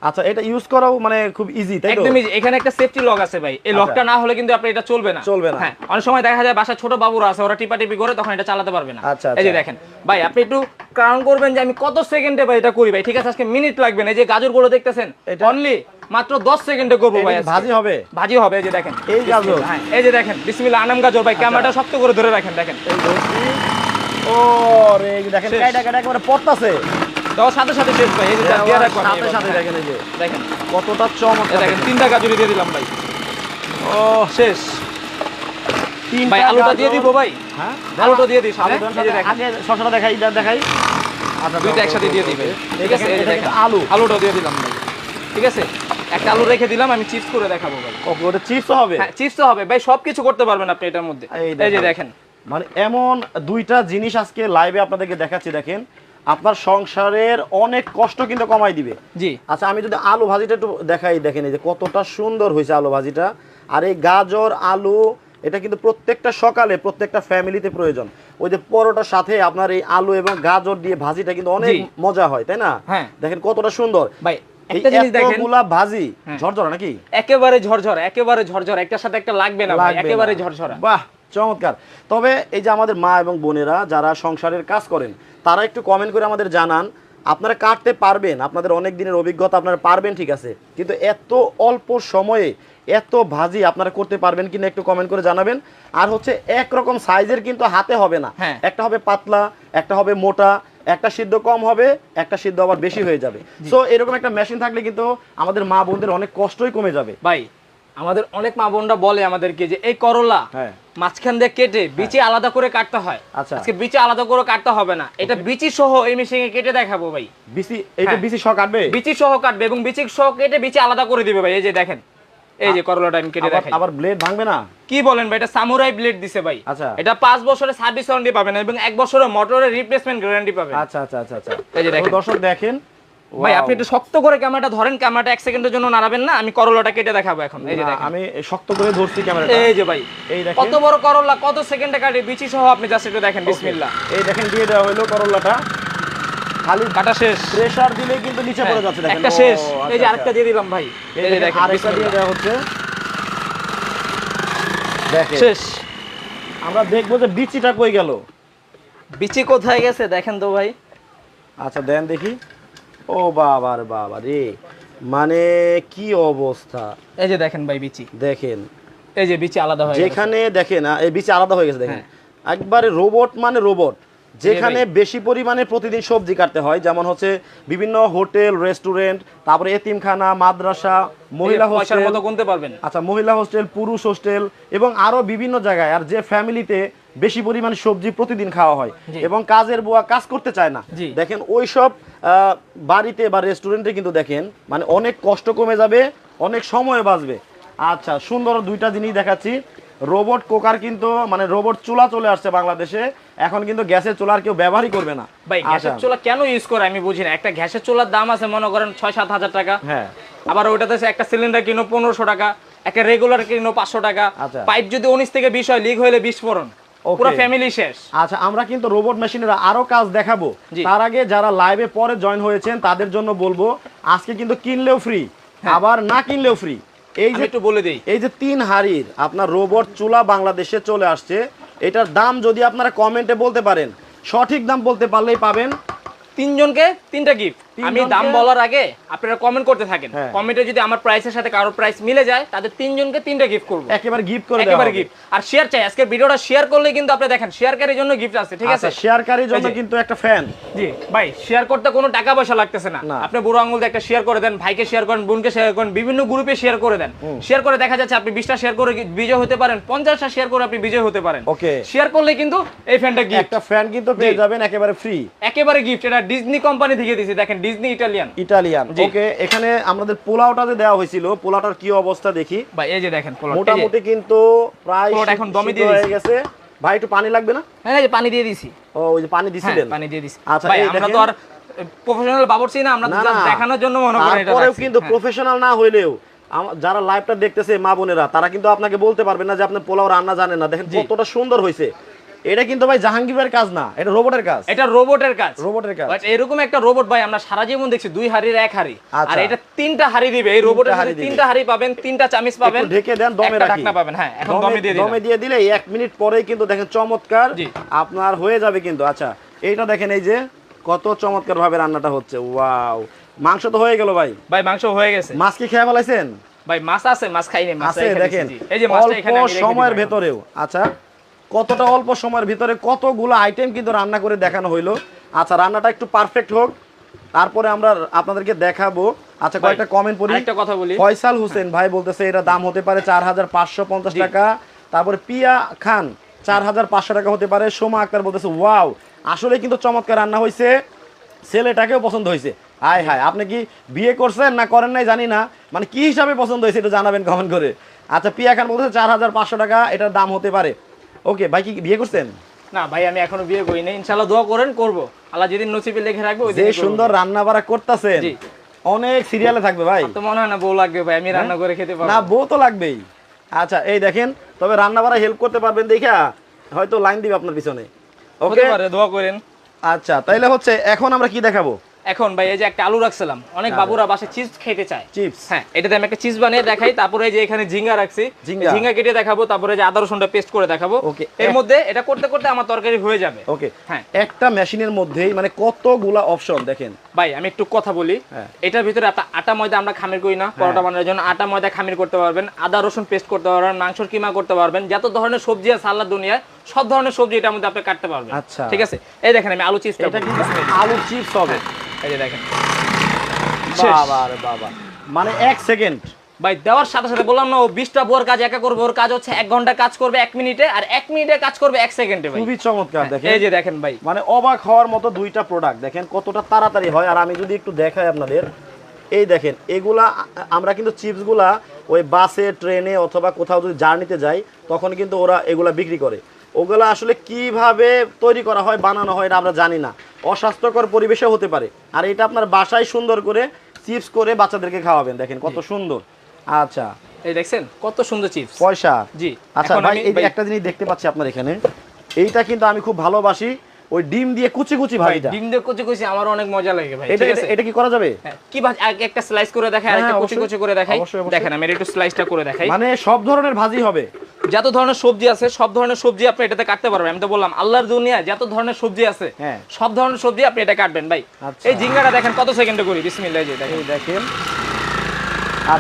A: আচ্ছা, এটা ইউজ করাও মানে খুব ইজি, তাই তো?
B: একদম easy। এখানে একটা সেফটি লক আছে ভাই, এই লকটা না হলে কিন্তু আপনি এটা চলবে না।
A: চলবে না।
B: হ্যাঁ, অনেক সময় দেখা যায় বাসায় ছোট বাবুরা আছে, ওরা টিপাটিপি করে, তখন এটা চালাতে পারবে না।
A: আচ্ছা,
B: এই যে
A: আচ্ছা।
B: দেখেন ভাই, আপনি একটু কাউন্ট করবেন যে আমি কত সেকেন্ডে ভাই এটা করি ভাই। ঠিক আছে? আজকে মিনিট লাগবে না। এই যে গাজরগুলো দেখতেছেন,
A: এটা-
B: অনলি মাত্র 10 সেকেন্ডে করবো ভাই।
A: এটা কি
B: আজকে।
A: ভাজি হবে?
B: ভাজি হবে। এই যে দেখেন
A: এই গাজর?
B: বিসমিল্লাহ। হ্যাঁ, এই যে দেখেন বিসমিল্লাহ, আনাম গাজর ভাই। ক্যামেরাটা শক্ত করে ধরে রাখেন, দেখেন
A: এই ধরছি। ও রে, এই দেখেন
B: শেষ।
A: কাইটা কাইটা একেবারে পড়তাছে।
B: দেওয়ার সাথে সাথে শেষ ভাই। এই যে দিয়ে রাখবো আমি
A: সাথে
B: এবার।
A: সাথে
B: হ্যাঁ,
A: দেখেন এই যে
B: দেখেন
A: কতটা
B: এই
A: চমৎকার।
B: দেখেন 3টা গাজরই দিয়ে দিলাম ভাই। ও শেষ।
A: তিনটা
B: ভাই আলুটা দিয়ে
A: গাজর।
B: দিব ভাই।
A: হ্যাঁ,
B: আলুটা দিয়ে দিই সাথে।
A: আলুটা
B: এই যে দেখেন
A: আগে শসাটা দেখাই, এটা দেখাই। আচ্ছা,
B: দুইটা
A: দাও,
B: একসাথে
A: দাও,
B: দিয়ে
A: দাও,
B: দিবে।
A: দাও।
B: ঠিক আছে? এই যে
A: এটা
B: দেখেন
A: কিন্তু আলু।
B: আলুটাও দিয়ে দিলাম ভাই। ঠিক আছে? একটা আলু রেখে দিলাম, আমি চিপস করে দেখাবো ভাই।
A: ওকে, ওটা চিপস হবে?
B: হ্যাঁ, চিপসও হবে ভাই, সবকিছু করতে পারবেন আপনি এটার মধ্যে। এই যে দেখেন
A: মানে এমন দুইটা জিনিস আজকে লাইভে আপনাদেরকে দেখাচ্ছি। দেখেন আপনার সংসারের অনেক কষ্ট কিন্তু কমাই দিবে।
B: জি।
A: আচ্ছা, আমি যদি আলু ভাজিটা একটু দেখাই, দেখেন এই যে কতটা সুন্দর হয়েছে আলু ভাজিটা। আর এই গাজর আলু এটা কিন্তু প্রত্যেকটা সকালে প্রত্যেকটা ফ্যামিলিতে প্রয়োজন। ওই যে পরোটার সাথে আপনার এই আলু এবং গাজর দিয়ে ভাজিটা কিন্তু অনেক
B: জি।
A: মজা হয়, তাই না?
B: হ্যাঁ।
A: দেখেন কতটা সুন্দর
B: ভাই
A: এই
B: একটা জিনিস দেখেন,
A: এতগুলা ভাজি।
B: হ্যাঁ।
A: ঝরঝরা নাকি?
B: একেবারে ঝরঝরা, একেবারে ঝরঝরা, একটার সাথে একটা লাগবে না ভাই,
A: লাগবে
B: একেবারে
A: না।
B: ঝরঝরা।
A: বাহ, চমৎকার। তবে এই যে আমাদের মা এবং বোনেরা যারা সংসারের কাজ করেন, তারা একটু কমেন্ট করে আমাদের জানান আপনারা কাটতে পারবেন, আপনাদের অনেক দিনের অভিজ্ঞতা, আপনারা পারবেন, ঠিক আছে, কিন্তু এত অল্প সময়ে এত ভাজি আপনারা করতে পারবেন কিনা একটু কমেন্ট করে জানাবেন। আর হচ্ছে একরকম সাইজের কিন্তু হাতে হবে না।
B: হ্যাঁ।
A: একটা হবে পাতলা, একটা হবে মোটা, একটা সিদ্ধ কম হবে, একটা সিদ্ধ আবার বেশি হয়ে যাবে। সো এরকম একটা মেশিন থাকলে কিন্তু আমাদের মা বোনদের অনেক কষ্টই কমে যাবে।
B: ভাই আমাদের অনেক মা বোনরা বলে আমাদেরকে যে এই করলা
A: হ্যাঁ।
B: মাঝখান দিয়ে কেটে বিচি আলাদা করে কাটতে হয়।
A: আচ্ছা।
B: আজকে বিচি আলাদা করে কাটতে হবে না, এটা বিচি সহ এই মেশিনে কেটে দেখাবো ভাই।
A: বিসি, এইটা
B: হ্যাঁ।
A: বিসি শখ কাটবে?
B: বিচি সহ কাটবে এবং বিচি সহ কেটে বিচি আলাদা করে দিবে ভাই। এই যে দেখেন, এই যে করলাটা আমি কেটে দেখাই।
A: আবার ব্লেড ভাঙবে না?
B: কি বলেন ভাই, এটা সামুরাই ব্লেড দিছে ভাই।
A: আচ্ছা।
B: এটা 5 বছরের সার্ভিস ওয়ারেন্টি পাবেন এবং 1 বছরের মোটরের রিপ্লেসমেন্ট গ্যারান্টি পাবেন।
A: আচ্ছা আচ্ছা আচ্ছা আচ্ছা।
B: এই যে দেখেন।
A: তো দর্শক দেখেন,
B: ভাই
A: Wow!
B: আপনি একটু শক্ত করে ক্যামেরাটা ধরেন, ক্যামেরাটা 1 সেকেন্ডের জন্য নাড়াবেন না, আমি করলাটা কেটে দেখাবো এখন। এই যে
A: না,
B: দেখেন,
A: আমি শক্ত করে ধরছি ক্যামেরাটা।
B: এই যে ভাই
A: এই দেখেন,
B: কত বড় করলা, কত সেকেন্ডে কাটে বিচি সহ, আপনি জাস্ট একটু দেখেন। বিসমিল্লাহ।
A: এই দেখেন দিয়ে দেওয়া হলো করলাটা, খালি
B: কাটা শেষ।
A: প্রেসার দিলেই কিন্তু নিচে পড়ে যাচ্ছে। দেখেন
B: একটা
A: ও,
B: শেষ।
A: আচ্ছা,
B: এই যে
A: আচ্ছা।
B: আরেকটা দিয়ে দিলাম ভাই।
A: এই
B: এই যে
A: দেখেন
B: দেখেন
A: আরেকটা দিয়ে
B: বিসমিল্লাহ।
A: দেওয়া হচ্ছে। দেখেন
B: শেষ।
A: আমরা দেখবো যে বিচিটা কই গেল।
B: বিচি কোথায় গেছে দেখেন তো ভাই।
A: আচ্ছা দেন দেখি। ও বাবা রে বাবা রে, মানে কি অবস্থা।
B: এই যে দেখেন ভাই বিচি,
A: দেখেন
B: এই যে বিচি আলাদা হয়ে গেছে।
A: যেখানে দেখেন এই বিচি আলাদা হয়ে গেছে। দেখেন
B: হ্যাঁ।
A: একবারে রোবট, মানে রোবট। যেখানে বেশি পরিমাণে প্রতিদিন সবজি কাটতে হয়, যেমন হচ্ছে বিভিন্ন হোটেল, রেস্টুরেন্ট, তারপরে এতিমখানা, মাদ্রাসা, মহিলা
B: পয়সার
A: হোস্টেল,
B: মতো গুনতে পারবেন।
A: আচ্ছা মহিলা হোস্টেল, পুরুষ হোস্টেল এবং আরো বিভিন্ন জায়গায়, আর যে ফ্যামিলিতে বেশি পরিমাণে সবজি প্রতিদিন খাওয়া হয়
B: জি।
A: এবং কাজের বুয়া কাজ করতে চায় না,
B: জি।
A: দেখেন ওইসব বাড়িতে বা রেস্টুরেন্টে কিন্তু দেখেন মানে অনেক কষ্ট কমে যাবে, অনেক সময় বাঁচবে। আচ্ছা, সুন্দর দুইটা জিনিস দেখাচ্ছি। রোবট কুকার কিন্তু, মানে রোবট চুলা চলে আসছে বাংলাদেশে। এখন কিন্তু গ্যাসের চুলা আর কেউ ব্যবহারই করবে না।
B: ভাই গ্যাসের চুলা কেন ইউজ করে আমি বুঝি না। একটা গ্যাসের চুলার দাম আছে মনে করেন 6-7 হাজার টাকা।
A: হ্যাঁ।
B: আবার ওইটাতে একটা সিলিন্ডার কিনো 1500 টাকা, একটা রেগুলার কিনো 500 টাকা।
A: আচ্ছা।
B: পাইপ যদি 19 থেকে 20 হয়, লিক হইলে বিস্ফোরণ,
A: Okay.
B: পুরো ফ্যামিলি শেষ।
A: আচ্ছা, আমরা কিন্তু রোবট মেশিনের আরো কাজ দেখাবো।
B: জি।
A: তার আগে যারা লাইভে পরে জয়েন হয়েছেন তাদের জন্য বলবো, আজকে কিন্তু কিনলেও ফ্রি, আবার না কিনলেও ফ্রি। এই
B: আমি
A: যে
B: একটু বলে দিই,
A: এই যে 3 হাড়ির আপনার রোবট চুলা বাংলাদেশে চলে আসছে। এটার দাম যদি আপনারা কমেন্টে বলতে পারেন, সঠিক দাম বলতে পারলেই পাবেন
B: 3 জনকে 3টা গিফট। আমি দাম বলার আগে আপনারা কমেন্ট করতে থাকেন, কমেন্টে যদি আমার প্রাইসের সাথে কারোর প্রাইস মিলে যায় তাদের তিনজনকে তিনটা গিফট করব,
A: একেবারে গিফট করে দেব,
B: একেবারে গিফট। আর শেয়ার চাই, আজকে ভিডিওটা শেয়ার করলে কিন্তু আপনি দেখেন শেয়ারকারীর জন্য গিফট আছে, ঠিক আছে?
A: শেয়ারকারীর জন্য কিন্তু একটা ফ্যান।
B: জি ভাই, শেয়ার করতে কোনো টাকা পয়সা লাগতেছে না, আপনি বুড়ো আঙুল দিয়ে একটা শেয়ার করে দেন, ভাইকে শেয়ার করেন, বোনকে শেয়ার করেন, বিভিন্ন গ্রুপে শেয়ার করে দেন। শেয়ার করে দেখা যাচ্ছে আপনি 20টা শেয়ার করে বিজয় হতে পারেন, 50টা শেয়ার করে আপনি বিজয় হতে পারেন।
A: ওকে,
B: শেয়ার করলে কিন্তু এই ফ্যানটা গিফট,
A: একটা ফ্যান কিন্তু পেয়ে যাবেন একেবারে ফ্রি,
B: একেবারে গিফট। এটা ডিজনি কোম্পানি থেকে দিয়েছি, দেখেন ডিজনি ইটালিয়ান।
A: ওকে, এখানে আমাদের পোলাওটা যে দেওয়া হয়েছিল, পোলাওটার কি অবস্থা দেখি
B: ভাই। এই যে দেখেন পোলাও
A: মোটামুটি কিন্তু প্রায়
B: এখন দমে দিয়ে
A: হয়ে গেছে। ভাই একটু পানি লাগবে না?
B: হ্যাঁ, এই যে পানি দিয়ে দিছি।
A: ও, ওই যে পানি দিছিলেন?
B: পানি দিয়ে দিছি।
A: আচ্ছা,
B: ভাই
A: এই
B: আমরা
A: দেখেন,
B: তো আর প্রফেশনাল বাবুর্চি না, আমরা তো জাস্ট দেখানোর জন্য মনে করেন এটা।
A: তারপরেও কিন্তু প্রফেশনাল না হইলেও যারা লাইভটা দেখতেছে মা বোনেরা, তারা কিন্তু আপনাকে বলতে পারবে না যে আপনি পোলাও রান্না জানেন না। দেখেন কতটা সুন্দর হয়েছে। এটা কিন্তু ভাই জাহাঙ্গীরের কাজ না, এটা রোবটের কাজ।
B: এটা রোবটের কাজ,
A: রোবটের কাজ।
B: বাট এরকম একটা রোবট ভাই আমরা সারা জীবন দেখছি 2 হাড়ির 1 হাড়ি, আর এটা 3টা হাড়ি দিবে। এই রোবটের সাথে 3টা হাড়ি পাবেন, 3টা চামিচ পাবেন,
A: একটু ঢেকে দেন, দমে রাখি,
B: ঢাকনা পাবেন। হ্যাঁ, এখন দমে দিয়ে দিন,
A: দমে দিয়ে দিলে 1 মিনিট পরেই কিন্তু দেখেন চমৎকার আপনার হয়ে যাবে কিন্তু। আচ্ছা, এইটা দেখেন, এই যে কত চমৎকার ভাবে রান্নাটা হচ্ছে। ওয়াও, মাংস তো হয়ে গেল ভাই।
B: ভাই মাংস হয়ে গেছে।
A: মাছ কি খেয়ে ফেলাইছেন?
B: ভাই মাছ আছে, মাছ খাইনি, মাছ
A: আছে দেখেন।
B: এই যে মাছটা এখানে আমি
A: অল্প সময়ের ভেতরেও, আচ্ছা কতটা অল্প সময়ের ভিতরে কতগুলো আইটেম কিন্তু রান্না করে দেখানো হইলো। আচ্ছা, রান্নাটা একটু পারফেক্ট হোক, তারপরে আমরা আপনাদেরকে দেখাবো। আচ্ছা, কয়েকটা কমেন্ট পড়ি।
B: একটা কথা বলি,
A: ফয়সাল হোসেন ভাই বলতেছে এটা দাম হতে পারে 4550 টাকা। তারপরে পিয়া খান 4500 টাকা হতে পারে। সোমা আক্তার বলতেছে ওয়াও, আসলে কিন্তু চমৎকার রান্না হয়েছে, ছেলেটাকেও পছন্দ হয়েছে। হায় হায়, আপনি কি বিয়ে করছেন না করেন নাই জানি না, মানে কি হিসাবে পছন্দ হয়েছে এটা জানাবেন কমেন্ট করে। আচ্ছা, পিয়া খান বলতেছে 4500 টাকা এটার দাম হতে পারে। ওকে ভাই, কি বিয়ে করছেন?
B: না ভাই, আমি এখনো বিয়ে করি নাই, ইনশাআল্লাহ দোয়া করেন, করব। আল্লাহ যেদিন নসিবে লিখে রাখবে ওই দিন।
A: যে সুন্দর রান্না বাড়া করতেছেন, অনেক সিরিয়ালে থাকবে ভাই।
B: তো মনে হয় না বউ লাগবে ভাই, আমি রান্না করে খেতে পারবো
A: না, বউ তো লাগবেই। আচ্ছা, এই দেখেন, তবে রান্না বাড়া হেল্প করতে পারবেন দেখা হয়তো লাইন দিবে আপনার পিছনে। ওকে,
B: দোয়া করেন।
A: আচ্ছা, তাইলে হচ্ছে এখন আমরা কি দেখাবো?
B: এখন ভাই এই যে একটা আলু রাখছিলাম, অনেক বাবুরা বাসে চিপস খেতে চায়,
A: চিপস।
B: হ্যাঁ, এটাতে আমি একটা চিপস বানিয়ে দেখাই। তারপরে এই যে এখানে ঝিঙ্গা রাখছি, ঝিঙ্গা কেটে দেখাবো। তারপরে যে আদা রসুনটা পেস্ট করে দেখাবো।
A: ওকে,
B: এর মধ্যে এটা করতে করতে আমার তরকারি হয়ে যাবে।
A: ওকে,
B: হ্যাঁ,
A: একটা মেশিনের মধ্যেই মানে কতগুলা অপশন দেখেন।
B: ভাই আমি একটু কথা বলি, এটার ভিতরে আপনার আটা ময়দা আমরা খামির করি না, পরোটা বানানোর জন্য আটা ময়দা খামির করতে পারবেন, আদা রসুন পেস্ট করতে পারবেন, মাংসের কিমা করতে পারবেন, যত ধরনের সবজি আছে আল্লাহ দুনিয়ায় সব ধরনের সবজি এটার মধ্যে আপনি কাটতে পারবেন।
A: আচ্ছা,
B: ঠিক আছে, এই দেখেন আমি আলু চিপস,
A: এটা কিন্তু আলু চিপস হবে।
B: এই যে দেখেন,
A: বাবা রে বাবা, মানে 1 সেকেন্ড
B: ভাই দেওয়ার সাথে সাথে বললাম না, ও 20টা বোর কাজ একা করবে। ওর কাজ হচ্ছে 1 ঘন্টা কাজ করবে 1 মিনিটে, আর 1 মিনিটে কাজ করবে 1 সেকেন্ডে। ভাই
A: খুবই চমৎকার দেখেন।
B: এই যে দেখেন ভাই,
A: মানে অবাক হওয়ার মতো দুইটা প্রোডাক্ট দেখেন কতটা তাড়াতাড়ি হয়। আর আমি যদি একটু দেখাই আপনাদের, এই দেখেন এগুলা আমরা কিন্তু চিপসগুলা ওই বাসে, ট্রেনে অথবা কোথাও যদি জার্নিতে যাই তখন কিন্তু ওরা এগুলা বিক্রি করে। ওগুলা আসলে কিভাবে তৈরি করা হয়, বানানো হয় এটা আমরা জানি না, অস্বাস্থ্যকর পরিবেশে হতে পারে। আর এটা আপনার বাসায় সুন্দর করে চিপস করে বাচ্চাদেরকে খাওয়াবেন, দেখেন কত সুন্দর। আচ্ছা,
B: এই দেখছেন কত সুন্দর চিপস।
A: পয়সা।
B: জি,
A: আচ্ছা ভাই, এই যে একটা জিনিস দেখতে পাচ্ছি আপনার এখানে, এইটা কিন্তু আমি খুব ভালোবাসি, ওই ডিম দিয়ে কুচি কুচি ভাজিটা।
B: ডিম দিয়ে কুচি কুচি আমার অনেক মজা লাগে ভাই।
A: ঠিক আছে, এটা কি করা যাবে?
B: কি ভাজ, আগে একটা স্লাইস করে দেখাই, আরেকটা কুচি কুচি করে দেখাই। দেখেন আমি একটু স্লাইসটা করে দেখাই।
A: মানে সব ধরনের ভাজি হবে,
B: যত ধরনের সবজি আছে সব ধরনের সবজি আপনি এটাতে কাটতে পারবেন। আমি তো বললাম আল্লাহর দুনিয়ায় যত ধরনের সবজি আছে সব ধরনের সবজি আপনি এটা কাটবেন ভাই। এই ঝিঙ্গাটা দেখেন কত সেকেন্ডে করি, বিসমিল্লাহ। এই দেখেন,
A: দেখেন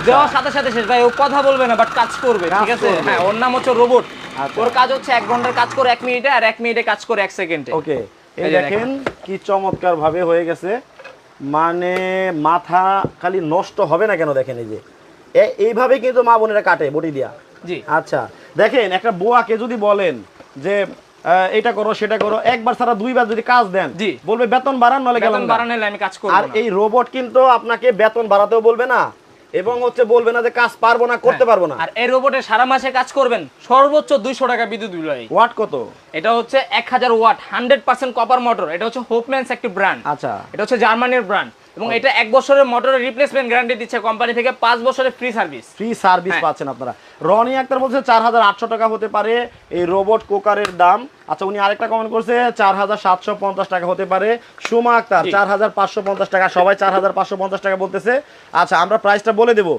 B: দেওয়ার সাথে সাথে শেষ ভাই। ও কথা বলবে না বাট কাজ করবে, ঠিক আছে? হ্যাঁ, ওর নাম হচ্ছে রোবট। ওর কাজ হচ্ছে 1 ঘন্টার কাজ করে 1 মিনিটে, আর 1 মিনিটে কাজ করে 1 সেকেন্ডে।
A: ওকে, এই দেখেন কি চমৎকার ভাবে হয়ে গেছে, মানে মাথা খালি নষ্ট হবে না কেন দেখেন। এই যে এইভাবে কিন্তু মা বোনেরা কাটে বটি দিয়া।
B: জি,
A: আচ্ছা দেখেন, একটা বুয়াকে যদি বলেন যে এটা করো সেটা করো, একবার ছাড়া 2 বার যদি কাজ দেন,
B: জি,
A: বলবে বেতন বাড়ান, নলে
B: বেতন বাড়ানোলে আমি কাজ করব না।
A: আর এই রোবট কিন্তু আপনাকে বেতন বাড়াতেও বলবে না, এবং হচ্ছে বলবে না যে কাজ পারবো না, করতে পারবো না।
B: আর এই রোবটে সারা মাসে কাজ করবেন সর্বোচ্চ 200 টাকা বিদ্যুৎ বিল হয়।
A: ওয়াট কত?
B: এটা হচ্ছে 1000 ওয়াট, 100% কপার মোটর। এটা হচ্ছে হোপম্যানস একটি ব্র্যান্ড।
A: আচ্ছা,
B: এটা হচ্ছে জার্মানির ব্র্যান্ড, এবং এটা 1 বছরের মোটরের রিপ্লেসমেন্ট গ্যারান্টি দিচ্ছে কোম্পানি থেকে, 5 বছরের ফ্রি সার্ভিস।
A: ফ্রি সার্ভিস পাচ্ছেন আপনারা। রনি আক্তার বলছে 4800 টাকা হতে পারে এই রোবট কুকারের দাম। আচ্ছা উনি আরেকটা কমেন্ট করছে 4750 টাকা হতে পারে। সুমা আক্তার 4550 টাকা, সবাই 4550 টাকা বলতেছে। আচ্ছা আমরা প্রাইসটা বলে দেব।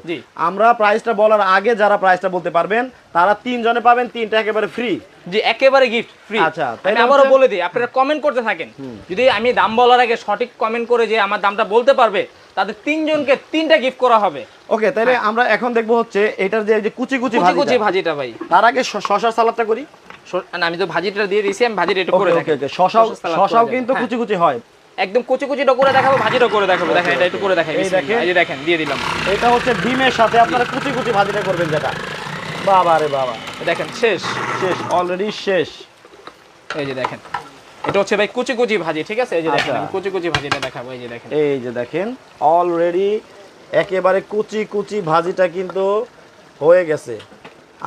A: আমরা প্রাইসটা বলার আগে যারা প্রাইসটা বলতে পারবেন তারা 3 জনে পাবেন 3টা একেবারে ফ্রি।
B: জি একেবারে গিফট ফ্রি।
A: আচ্ছা
B: আমি আবারও বলে দিই, আপনারা কমেন্ট করতে থাকেন, যদি আমি দাম বলার আগে সঠিক কমেন্ট করে যে আমার দামটা বলতে পারবে তাদের 3 জনকে 3টা গিফট করা হবে।
A: ওকে তাহলে আমরা এখন দেখবো হচ্ছে এটার যে কুচি কুচি
B: ভাজিটা ভাই।
A: তার আগে শশার সালাদটা করি।
B: না আমি তো ভাজিটা দিয়ে দিয়েছি, আমি ভাজিটা একটু করে দেখাই।
A: শশাও কিন্তু কুচি কুচি হয়,
B: একদম কুচি কুচিটা করে দেখাবো, ভাজিটা করে দেখাবো। দেখেন এটা একটু করে দেখাই, এই দেখেন দিয়ে দিলাম।
A: এটা হচ্ছে ডিমের সাথে আপনারা কুচি কুচি ভাজিটা করবেন যেটা। বাবা রে বাবা,
B: দেখেন শেষ
A: অলরেডি শেষ।
B: এই যে দেখেন এটা হচ্ছে ভাই কুচি কুচি ভাজি, ঠিক আছে? এই যে দেখেন আমি কুচি কুচি ভাজিটা দেখাবো। এই যে দেখেন
A: অলরেডি একেবারে কুচি কুচি ভাজিটা কিন্তু হয়ে গেছে।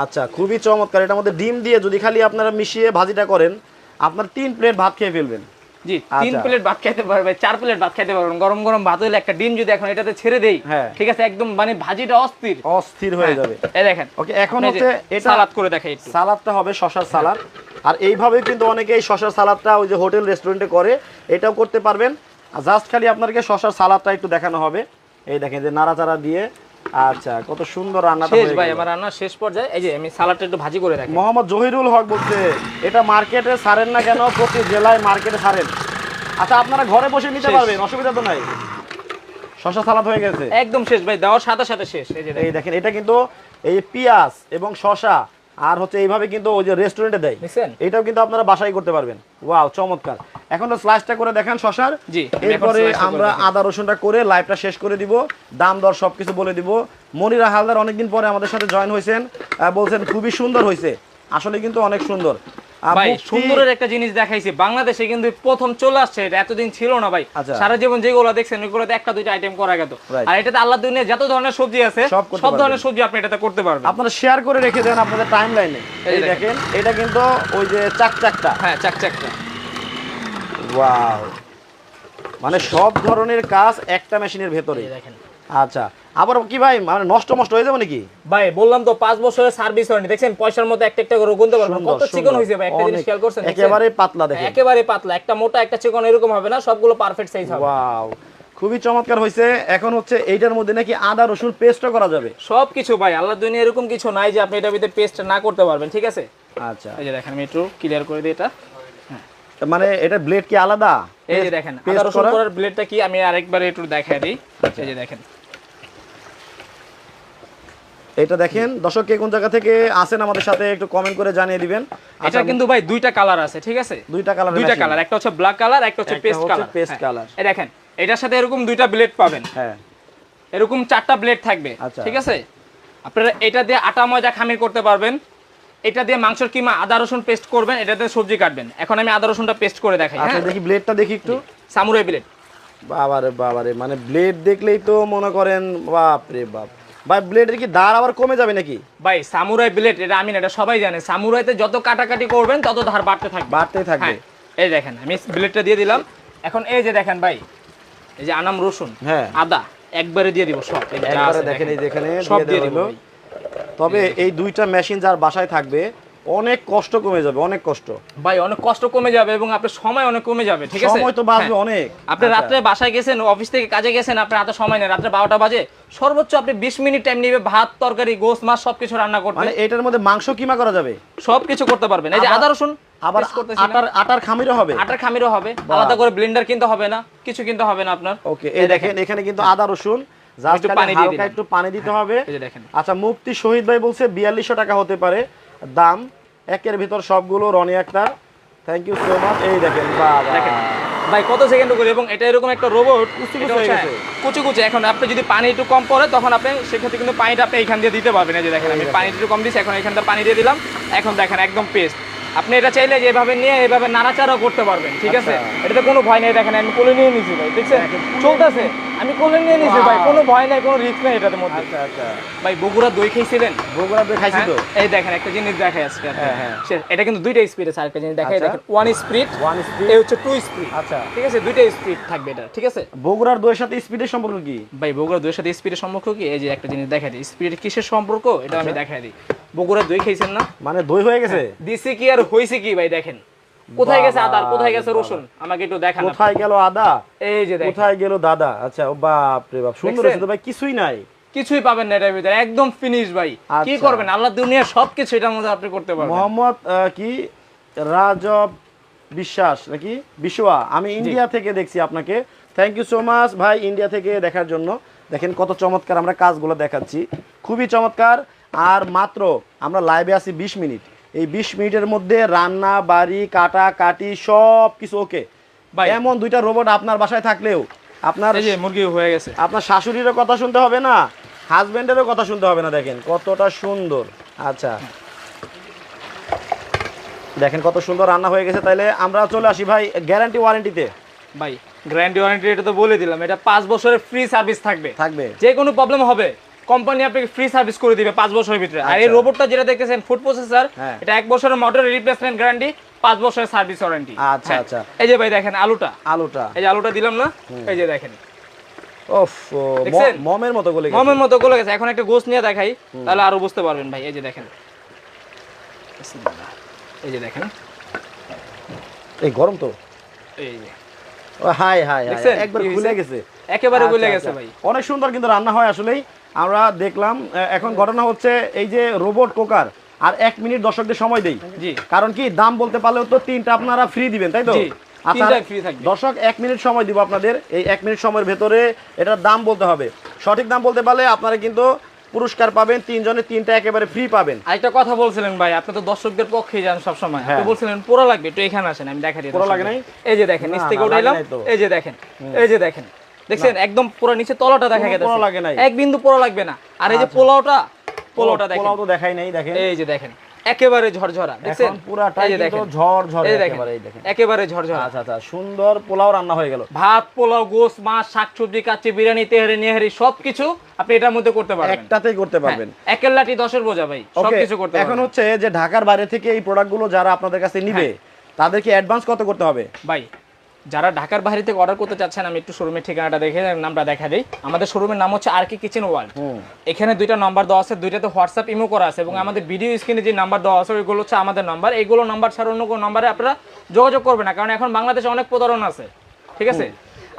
A: আচ্ছা খুবই চমৎকার। এটার মধ্যে ডিম দিয়ে যদি খালি আপনারা মিশিয়ে ভাজিটা করেন আপনার 3 প্লেট ভাত খেয়ে ফেলবেন।
B: জি 3 প্লেট ভাত খেতে পারবে, 4 প্লেট ভাত খেতে পারবেন। গরম গরম ভাত হলে একটা ডিম যদি এখন এটাতে ছেড়ে দেই, ঠিক আছে, একদম মানে ভাজিটা অস্থির
A: হয়ে যাবে।
B: এই দেখেন
A: ওকে এখন হচ্ছে এটা
B: সালাদ করে দেখাই একটু।
A: সালাদটা হবে শশার সালাদ। আর এইভাবে কিন্তু অনেকেই শশার সালাদটা ওই যে হোটেল রেস্টুরেন্টে করে, এটাও করতে পারবেন। জাস্ট খালি আপনাদেরকে শশার সালাদটা একটু দেখানো হবে। এই দেখেন যে নাড়াচাড়া দিয়ে। আচ্ছা কত সুন্দর রান্নাটা হয়ে গেল।
B: ভাই আমার রান্না শেষ পর্যায়ে। এই যে আমি সালাদটা একটু ভাজি করে রাখি।
A: মোহাম্মদ জহিরুল হক বলছে এটা মার্কেটে ছাড়েন না কেন? প্রতি জেলায় মার্কেটে ছাড়েন। আচ্ছা আপনারা ঘরে বসে নিতে পারবেন, অসুবিধা তো নাই। শশা সালাদ হয়ে গেছে একদম
B: শেষ ভাই, দেওয়ার সাথে সাথে শেষ।
A: এই দেখেন এটা কিন্তু এই পেঁয়াজ এবং শশা আর হচ্ছে এইভাবে কিন্তু ওই যে রেস্টুরেন্টে দেয়, এটাও কিন্তু আপনারা বাসায় করতে পারবেন। ওয়াও চমৎকার। এখন তো স্লাইসটা করে দেখেন শশার।
B: জি
A: এরপরে আমরা আদা রসুনটা করে লাইভটা শেষ করে দিব, দাম দর সবকিছু বলে দিব। মনিরা হালদার অনেকদিন পরে আমাদের সাথে জয়েন হয়েছেন, বলছেন খুবই সুন্দর হয়েছে। আসলে কিন্তু অনেক সুন্দর
B: ভাই। সুন্দরের একটা জিনিস দেখাইছি, বাংলাদেশে কিন্তু প্রথম চলে আসছে, এটা এতদিন ছিল না ভাই। সারা জীবন যেগুলো দেখছেন ওইগুলোতে একটা দুইটা আইটেম করা গেত। আর এটাতে আল্লাহ দুনিয়া যত ধরনের সবজি আছে সব ধরনের সবজি আপনি এটাতে করতে পারবেন।
A: আপনারা শেয়ার করে রেখে দেন আপনাদের টাইমলাইনে। এই দেখেন এটা কিন্তু ওই যে চাকচাকটা,
B: হ্যাঁ চাকচাকটা।
A: ওয়াও, মানে সব ধরনের কাজ একটা মেশিনের ভেতরে দেখেন। আচ্ছা আবার কি ভাই মানে নষ্ট হয়ে যাবে নাকি?
B: ভাই বললাম তো 5 বছরের সার্ভিস হয়নি, দেখছেন পয়সার মতো একটা একটা করে গুনতে পারবেন কত চিকন হইছে ভাই। একটা জিনিস খেয়াল করছেন,
A: একেবারে পাতলা দেখেন,
B: একেবারে পাতলা, একটা মোটা একটা চিকন এরকম হবে না, সবগুলো পারফেক্ট সাইজ হবে।
A: ওয়াও খুবই চমৎকার হইছে। এখন হচ্ছে এইটার মধ্যে নাকি আদা রসুন পেস্টও করা যাবে
B: সবকিছু ভাই। আল্লাহ দুনিয়া এরকম কিছু নাই যে আপনি এটার ভিতরে পেস্ট না করতে পারবেন, ঠিক আছে?
A: আচ্ছা
B: এই যে দেখেন আমি একটু ক্লিয়ার করে দিই এটা।
A: মানে এটা ব্লেড কি আলাদা?
B: এই যে দেখেন আদা রসুন করার ব্লেডটা কি আমি আরেকবার একটু দেখাই দিই। এই যে দেখেন
A: এটা দেখেন দর্শক কে কোন জায়গা থেকে আসেন আমাদের সাথে একটু কমেন্ট করে জানিয়ে দিবেন।
B: এটা কিন্তু ভাই দুইটা কালার আছে, ঠিক আছে?
A: দুইটা কালার,
B: একটা হচ্ছে ব্ল্যাক কালার, একটা হচ্ছে পেস্ট কালার। এই দেখেন এটার সাথে এরকম দুইটা ব্লেড পাবেন।
A: হ্যাঁ
B: এরকম 4টা ব্লেড থাকবে, ঠিক আছে? আপনারা এটা দিয়ে আটা ময়দা খামির করতে পারবেন, এটা দিয়ে মাংসের কিমা আদা রসুন পেস্ট করবেন, এটা দিয়ে সবজি কাটবেন। এখন আমি আদা রসুনটা পেস্ট করে দেখাই।
A: আচ্ছা দেখি ব্লেডটা দেখি একটু।
B: Samurai blade.
A: বাবারে মানে ব্লেড দেখলেই তো মনে করেন বাপ রে বাপ। ভাই ব্লেডের কি ধার আবার কমে যাবে নাকি?
B: ভাই সামুরাই ব্লেড এটা আমি না, এটা সবাই জানে, সামুরাইতে যত কাটাকাটি করবেন তত ধার বাড়তে থাকবে। এই দেখেন আমি ব্লেডটা দিয়ে দিলাম। এখন এই যে দেখেন ভাই এই যে আনাম রসুন, আদা একবারে দিয়ে দিব সব।
A: একবারে দেখেন এই যেখানে সব দিয়ে দিব। তবে এই দুইটা মেশিন যার বাসায় থাকবে অনেক কষ্ট কমে যাবে, অনেক কষ্ট
B: ভাই, অনেক কষ্ট কমে যাবে এবং আপনার সময় অনেক কমে যাবে, ঠিক আছে?
A: সময় তো বাঁচবে অনেক।
B: আপনি রাত্রে বাসায় গেছেন, অফিস থেকে কাজে গেছেন, আপনার হাতে সময় নেই, রাত্রে 12টা বাজে, সর্বোচ্চ আপনি 20 মিনিট টাইম নেবে ভাত তরকারি গোশ মাছ সবকিছু রান্না করতে।
A: মানে এটার মধ্যে মাংস কিমা করা যাবে,
B: সবকিছু করতে পারবেন। এই যে আদা রসুন
A: আবার আটার খামিরও হবে,
B: আলাদা করে ব্লেন্ডার কিনতে হবে না, কিছু কিনতে হবে না আপনার।
A: ওকে এই দেখেন এখানে কিন্তু আদা রসুন জাস্ট হালকা একটু পানি দিতে হবে।
B: এই যে দেখেন।
A: আচ্ছা মুফতি শহীদ ভাই বলছে 4200 টাকা হতে পারে দাম, একের ভিতর সবগুলো। Roni Akter thank you so much. এই দেখেন
B: ভাই কত সেকেন্ড করে, এবং এটা এরকম একটা রোবট কুচি। এখন আপনি যদি পানি একটু কম পড়ে তখন আপনি সেক্ষেত্রে কিন্তু পানিটা আপনি এখান দিয়ে দিতে পারবেন। এই যে দেখেন আমি পানি একটু কম দিচ্ছি, এখন এখান থেকে পানি দিয়ে দিলাম। এখন দেখেন একদম পেস্ট। আপনি এটা চাইলে যে এভাবে নিয়ে এভাবে নাড়াচাড়াও করতে পারবেন, ঠিক আছে? এটাতে কোনো ভয় নেই। দেখেন আমি কোলে নিয়ে নিয়েছি ভাই, দেখছেন চলতেছে, আমি কোলে নিয়ে নিয়েছি ভাই, কোনো ভয় নাই, কোনো রিস্ক নেই এটার মধ্যে। আচ্ছা ভাই বগুড়া দই খেয়েছিলেন?
A: বগুড়া দই খাইছি তো।
B: এই দেখেন একটা জিনিস দেখাই আজকে। এটা কিন্তু দুইটা স্পিড আছে, আরেকটা জিনিস দেখাই। দেখেন ওয়ান স্পিড, এই হচ্ছে 2 স্পিড। আচ্ছা ঠিক আছে, দুইটা স্পিড থাকবে এটা, ঠিক আছে?
A: বগুড়ার দইয়ের সাথে স্পিডের সম্পর্ক কি
B: ভাই? বগুড়ার দইয়ের সাথে স্পিডের সম্পর্ক কি, এই যে একটা জিনিস দেখাই দিই। স্পিডের কিসের সম্পর্ক এটা আমি দেখাই দিই। বগুড়ার দই খাইছেন না?
A: মানে দই হয়ে গেছে?
B: দিছি কি আর হইছে কি ভাই দেখেন। কোথায় গেছে আদা আর কোথায় গেছে রসুন আমাকে একটু দেখান।
A: কোথায় গেল আদা,
B: এই যে দেখেন
A: কোথায় গেল দাদা। আচ্ছা ও বাপ রে বাপ, সুন্দর
B: দেখছেন?
A: আছে তো ভাই, কিছুই নাই।
B: কিছুই পাবেন না এটার ভিতরে, একদম ফিনিশ ভাই। কি
A: আচ্ছা।
B: করবেন, আল্লাহ দুনিয়া সবকিছু এটার মধ্যে আপনি করতে পারবেন।
A: মোহাম্মদ কি রাজব বিশ্বাস নাকি বিশোয়া, আমি ইন্ডিয়া থেকে দেখছি আপনাকে। থ্যাংক ইউ সো মাচ ভাই ইন্ডিয়া থেকে দেখার জন্য। দেখেন কত চমৎকার আমরা কাজগুলো দেখাচ্ছি, খুবই চমৎকার। আর মাত্র আমরা লাইভে আছি 20 মিনিট, এই 20 মিনিটের মধ্যে রান্না বাড়ি কাটা কাটি সব কিছু ওকে
B: ভাই
A: এমন দুইটা রোবট আপনার বাসায় থাকলেও আপনার
B: এই যে মুরগি হয়ে গেছে।
A: আপনার শাশুড়িরও কথা শুনতে হবে না, হাজবেন্ডেরও কথা শুনতে হবে না। দেখেন কতটা সুন্দর। আচ্ছা দেখেন কত সুন্দর রান্না হয়ে গেছে। তাইলে আমরা চলে আসি ভাই গ্যারান্টি ওয়ারেন্টিতে।
B: ভাই গ্যারান্টি ওয়ারেন্টি এটা তো বলে দিলাম, এটা 5 বছরের ফ্রি সার্ভিস থাকবে।
A: থাকবে
B: যে কোনো প্রবলেম হবে কোম্পানি আপনাকে ফ্রি সার্ভিস করে দিবে 5 বছরের ভিতরে। আর এই
A: আচ্ছা।
B: রোবটটা যেটা দেখতেছেন ফুড প্রসেসর,
A: হ্যাঁ।
B: এটা 1 বছরের মোটর রিপ্লেসমেন্ট গ্যারান্টি, 5 বছরের সার্ভিস ওয়ারেন্টি।
A: আচ্ছা আচ্ছা।
B: এই যে ভাই দেখেন আলুটা,
A: আলুটা
B: এই যে আলুটা দিলাম না, এই যে দেখেন
A: ওফ
B: দেখছেন?
A: মমের মতো গলে গেছে।
B: মমের মতো গলে গেছে। এখন একটা গোস্ত নিয়ে দেখাই তাহলে আরো বুঝতে পারবেন ভাই। এই যে দেখেন, এই যে দেখেন,
A: এই গরম তো,
B: এই যে
A: ও হাই হাই হাই,
B: দেখছেন?
A: একবার
B: কি
A: খুলে
B: হয়েছে?
A: গেছে,
B: একেবারে
A: আচ্ছা,
B: গলে গেছে
A: আচ্ছা।
B: ভাই।
A: অনেক সুন্দর কিন্তু রান্না হয় আসলেই, আমরা দেখলাম। এখন ঘটনা হচ্ছে এই যে রোবট কুকার, আর 1 মিনিট দর্শকদের সময় দেই।
B: জি
A: কারণ কি দাম বলতে পারলেও তো 3টা আপনারা ফ্রি দিবেন, তাই তো?
B: জি,
A: আচ্ছা
B: 3টাই free থাকবে।
A: দর্শক 1 মিনিট সময় দিব আপনাদের, এই 1 মিনিট সময়ের ভেতরে এটার দাম বলতে হবে। সঠিক দাম বলতে পারলে আপনারা কিন্তু পুরস্কার পাবেন, 3 জনে 3টা একেবারে ফ্রি পাবেন।
B: আরেকটা কথা বলছিলেন ভাই, আপনি তো দর্শকদের পক্ষে যান সব সময়। আপনি
A: হ্যাঁ।
B: বলছিলেন পোড়া লাগবে, একটু এখানে আসেন আমি দেখাই দিই।
A: পোড়া লাগে নাই?
B: এই যে দেখেন নিচ
A: না,
B: থেকে
A: না,
B: উঠাইলাম,
A: লাগে নাই তো।
B: এই যে দেখেন, এই যে দেখেন, দেখছেন একদম পুরো নিচে তলাটা দেখা
A: কোনো
B: গেছে,
A: পোড়া লাগে নাই।
B: এক বিন্দু পোড়া লাগবে না। আর এই যে
A: আচ্ছা।
B: পোলাওটা, পোলাওটা দেখেন,
A: পোলাও তো দেখাই নাই, দেখেন
B: এই যে দেখেন একেবারে ঝরঝরা, দেখছেন
A: এখন পুরাটাই
B: এই যে
A: কিন্তু
B: দেখেন,
A: ঝরঝরে
B: এই যে দেখেন
A: একেবারে, এই দেখেন।
B: একেবারে ঝরঝরা।
A: আচ্ছা আচ্ছা, সুন্দর পোলাও রান্না হয়ে গেল।
B: ভাত পোলাও গোস মাছ শাকসবজি কাচ্চি বিরিয়ানি তেহারি নেহারি সবকিছু আপনি এটার মধ্যে করতে পারবেন,
A: একটাতেই করতে পারবেন।
B: হ্যাঁ, একের লাঠি 10-এর বোঝা ভাই,
A: ওকে,
B: সবকিছু করতে
A: এখন
B: পারবেন।
A: হচ্ছে যে ঢাকার বাইরে থেকে এই প্রোডাক্টগুলো যারা আপনাদের কাছে নিবে তাদেরকে অ্যাডভান্স কত করতে হবে?
B: ভাই যারা ঢাকার বাইরে থেকে অর্ডার করতে চাচ্ছেন, আমি একটু শোরুমের ঠিকানাটা দেখে নামটা দেখা দিই। আমাদের শোরুমের নাম হচ্ছে আর কে কিচেন ওয়ার্ল্ড। এখানে 2টা নাম্বার দেওয়া আছে, 2টাতে হোয়াটসঅ্যাপ ইমো করা আছে, এবং আমাদের ভিডিও স্ক্রিনে যে নাম্বার দেওয়া আছে ওইগুলো হচ্ছে আমাদের নাম্বার। এইগুলো নাম্বার ছাড়া অন্য কোনো নাম্বারে আপনারা যোগাযোগ করবেন না, কারণ এখন বাংলাদেশে অনেক প্রতারণা আছে, ঠিক আছে?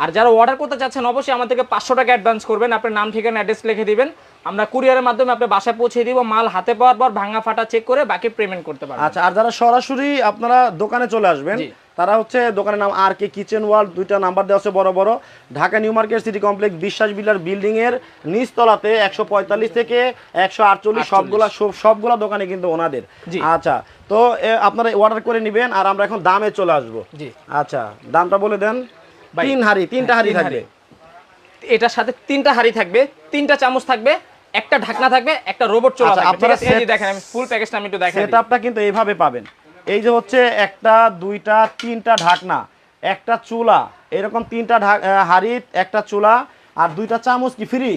B: আর যারা অর্ডার করতে চাচ্ছেন অবশ্যই আমাদেরকে 500 টাকা অ্যাডভান্স করবেন, আপনার নাম ঠিকানা অ্যাড্রেস লিখে দিবেন, আমরা কুরিয়ারের মাধ্যমে আপনার বাসায় পৌঁছে দিব। মাল হাতে পাওয়ার পর ভাঙা ফাটা চেক করে বাকি পেমেন্ট করতে পারবেন।
A: আচ্ছা, আর যারা সরাসরি আপনারা দোকানে চলে আসবেন
B: জি।
A: তারা হচ্ছে দোকানের নাম আর কে কিচেন ওয়ার্ল্ড, 2টা নাম্বার দেওয়া আছে বড় বড়, Dhaka new market city complex বিশ্বাস বিল্ডার বিল্ডিং এর নিচতলাতে 145 থেকে 148 সবগুলা দোকানে কিন্তু ওনাদের।
B: জি।
A: আচ্ছা, তো আপনারা অর্ডার করে নেবেন, আর আমরা এখন দামে চলে আসবো।
B: জি
A: আচ্ছা, দামটা বলে দেন।
B: ভাই,
A: 3টা হাঁড়ি
B: তিন
A: থাকবে।
B: এটার সাথে 3টা হাঁড়ি থাকবে, 3টা চামচ থাকবে, একটা ঢাকনা থাকবে, একটা রোবট চুলা
A: আচ্ছা,
B: থাকবে, ঠিক আছে? এই যে
A: আপনারা
B: দেখেন আমি ফুল প্যাকেজটা আমি একটু দেখাই দিই।
A: সেটআপটা কিন্তু এইভাবে পাবেন। এই যে হচ্ছে 1টা 2টা 3টা ঢাকনা, একটা চুলা, এরকম 3টা হাঁড়ি, একটা চুলা, আর 2টা চামচ কি ফ্রি,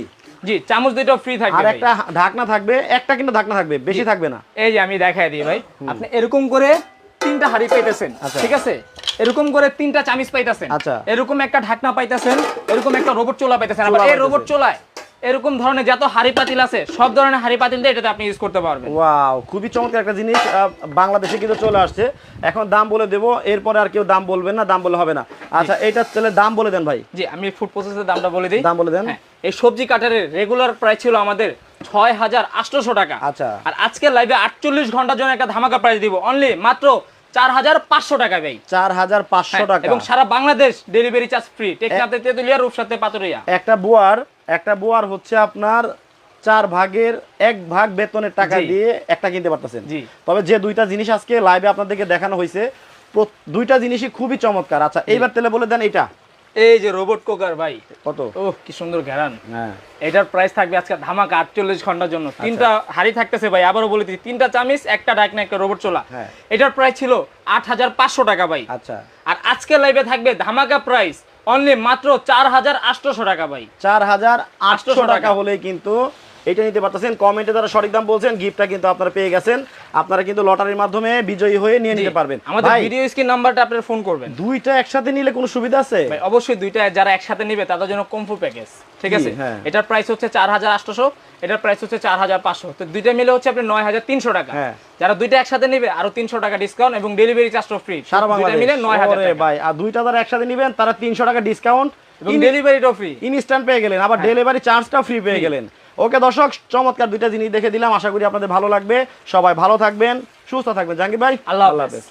B: জি চামচ দুটো ফ্রি থাকবে
A: আর
B: ভাই।
A: একটা ঢাকনা থাকবে, একটা কিন্তু ঢাকনা থাকবে, বেশি থাকবে না।
B: এই যে আমি দেখাই দিই ভাই, আপনি এরকম করে 3টা হাঁড়ি পাইতেছেন,
A: আচ্ছা।
B: ঠিক আছে? এরকম করে 3টা চামচ পাইতেছেন,
A: আচ্ছা।
B: এরকম একটা ঢাকনা পাইতেছেন, এরকম একটা রোবট চুলা পাইতেছেন।
A: চুলা
B: আবার এই
A: পাইতেছেন।
B: রোবট চুলায় এরকম ধরনের যত হাঁড়ি পাতিল আছে সব ধরনের হাঁড়ি পাতিল দিয়ে এটাতে আপনি ইউজ করতে পারবেন।
A: ওয়াও, খুবই চমৎকার একটা জিনিস বাংলাদেশে কিন্তু চলে আসছে। এখন দাম বলে দেবো, এরপরে আর কেউ দাম বলবেন না, দাম বলে হবে না। আচ্ছা, এইটা তাহলে দাম বলে দেন ভাই।
B: জি আমি ফুড প্রসেসের দামটা বলে দিই।
A: দাম বলে দেন।
B: হ্যাঁ, এই সবজি কাটারের রেগুলার প্রাইস ছিল আমাদের 6800 টাকা।
A: আচ্ছা।
B: আর আজকে লাইভে 48 ঘন্টার জন্য একটা ধামাকা প্রাইস দিব, অনলি মাত্র 4500 টাকা ভাই।
A: 4500 টাকা,
B: এবং সারা বাংলাদেশ ডেলিভারি চার্জ ফ্রি, টেকনাফে তেতুলিয়া রূপসাতে পাতুরিয়া।
A: একটা বুয়ার হচ্ছে আপনার 4 ভাগের 1 ভাগ বেতনের টাকা
B: জি।
A: দিয়ে একটা কিনতে পারতেছেন।
B: জি।
A: তবে যে 2টা জিনিস আজকে লাইভে আপনাদেরকে দেখানো হয়েছে, 2টা জিনিসই খুবই চমৎকার। আচ্ছা, এইবার তাহলে বলে দেন এটা
B: এই যে রোবট কুকার ভাই,
A: কত?
B: ওহ কি সুন্দর ঘেরান।
A: হ্যাঁ,
B: এটার প্রাইস থাকবে আজকে ধামাকা 48 ঘন্টার জন্য। 3টা হাড়ি থাকতেছে ভাই, আবারও বলে দিচ্ছি, 3টা চামিচ, একটা ঢাকনা, একটা রোবট চুলা।
A: হ্যাঁ।
B: এটার প্রাইস ছিল 8500 টাকা ভাই।
A: আচ্ছা,
B: আর আজকে লাইভে থাকবে ধামাকা প্রাইস অনলি মাত্র 4800 টাকা ভাই।
A: 4800 টাকা হলেই কিন্তু এটা নিতে পারতেছেন। কমেন্টে যারা সঠিক দাম বলছেন গিফটটা কিন্তু আপনারা পেয়ে গেছেন। আপনারা কিন্তু লটারির মাধ্যমে বিজয়ী হয়ে নিয়ে নিতে পারবেন।
B: আমাদের
A: ভাই,
B: ভিডিও স্ক্রিন নাম্বারটা আপনারা ফোন করবেন।
A: দুইটা একসাথে নিলে কোনো সুবিধা আছে?
B: ভাই অবশ্যই দুইটা যারা একসাথে নেবে তাদের জন্য কম্ফু প্যাকেজ, ঠিক আছে?
A: হ্যাঁ।
B: এটার প্রাইস হচ্ছে 4800, এটার প্রাইস হচ্ছে 4500, তো দুইটা মিলে হচ্ছে আপনি 9300 টাকা।
A: হ্যাঁ।
B: যারা দুইটা একসাথে নেবে আরো 300 টাকা ডিসকাউন্ট এবং ডেলিভারি চার্জটা ফ্রি,
A: সারা
B: দুইটা
A: বাংলাদেশ।
B: মিলে 9000
A: ওরে
B: টাকা
A: ভাই, আর দুইটা যারা একসাথে নেবেন তারা 300 টাকা ডিসকাউন্ট
B: এবং ডেলিভারিটাও ফ্রি,
A: ইনস্ট্যান্ট পেয়ে গেলেন, আবার ডেলিভারি চার্জটাও ফ্রি পেয়ে গেলেন। ওকে দর্শক, চমৎকার দুইটা জিনিস দেখে দিলাম, আশা করি আপনাদের ভালো লাগবে। সবাই ভালো থাকবেন, সুস্থ থাকবেন। জাহাঙ্গীর ভাই,
B: আল্লাহ হাফেজ।